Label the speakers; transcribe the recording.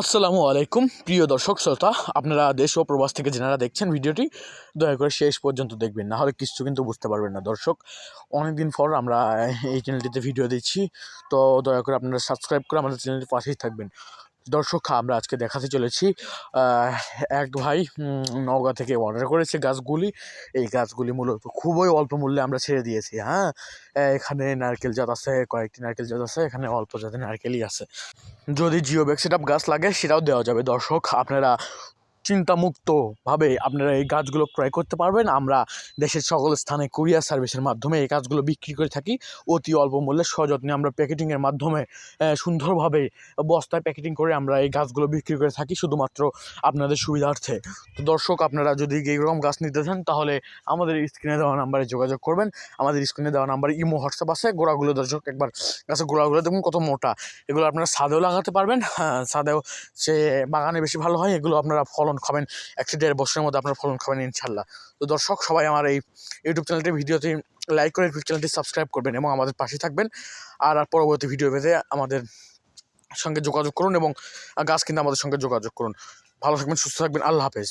Speaker 1: আসসালামু আলাইকুম প্রিয় দর্শক শ্রোতা, আপনারা দেশ ও প্রবাস থেকে যারা দেখছেন ভিডিওটি দয়া করে শেষ পর্যন্ত দেখবেন, না হলে কিছু কিন্তু বুঝতে পারবেন না। দর্শক, অনেকদিন পর আমরা এই চ্যানেলটিতে ভিডিও দিচ্ছি, তো দয়া করে আপনারা সাবস্ক্রাইব করে আমাদের চ্যানেলটির পাশেই থাকবেন। দর্শক, আমরা আজকে দেখাতে চলেছি এক ভাই নওগাঁ থেকে অর্ডার করেছে গাছগুলি। এই গাছগুলি মূলত খুবই অল্প মূল্যে আমরা ছেড়ে দিয়েছি। হ্যাঁ, এখানে নারকেল জাত আছে, কয়েকটি নারকেল জাত আছে, এখানে অল্প জাতের নারকেলই আছে। যদি জিও ব্যাগ সেটআপ গাছ লাগে সেটাও দেওয়া যাবে। দর্শক, আপনারা চিন্তামুক্তভাবে আপনারা এই গাছগুলো ক্রয় করতে পারবেন। আমরা দেশের সকল স্থানে কুরিয়ার সার্ভিসের মাধ্যমে এই গাছগুলো বিক্রি করে থাকি অতি অল্প মূল্যে, সযত্নে। আমরা প্যাকেটিংয়ের মাধ্যমে সুন্দরভাবে বস্তায় প্যাকেটিং করে আমরা এই গাছগুলো বিক্রি করে থাকি শুধুমাত্র আপনাদের সুবিধার্থে। তো দর্শক, আপনারা যদি এইরকম গাছ নিতে চান তাহলে আমাদের স্ক্রিনে দেওয়া নাম্বারে যোগাযোগ করবেন। আমাদের স্ক্রিনে দেওয়া নাম্বারে ইমো, হোয়াটসঅ্যাপ আছে। গোড়াগুলো দর্শক একবার গাছের গোড়াগুলো দেখুন কত মোটা। এগুলো আপনারা ছাদেও লাগাতে পারবেন। হ্যাঁ, ছাদেও সে বাগানে বেশি ভালো হয়। এগুলো আপনারা ফলন খাবেন 1-1.5 বছরের মধ্যে, আপনারা ফলন খাবেন ইনশাল্লাহ। তো দর্শক, সবাই আমার এই ইউটিউব চ্যানেলটি ভিডিওতে লাইক করে ইউটিউব চ্যানেলটি সাবস্ক্রাইব করবেন এবং আমাদের পাশে থাকবেন। আর পরবর্তী ভিডিও পেতে আমাদের সঙ্গে যোগাযোগ করুন এবং গাছ কিনতে আমাদের সঙ্গে যোগাযোগ করুন। ভালো থাকবেন, সুস্থ থাকবেন। আল্লাহ হাফেজ।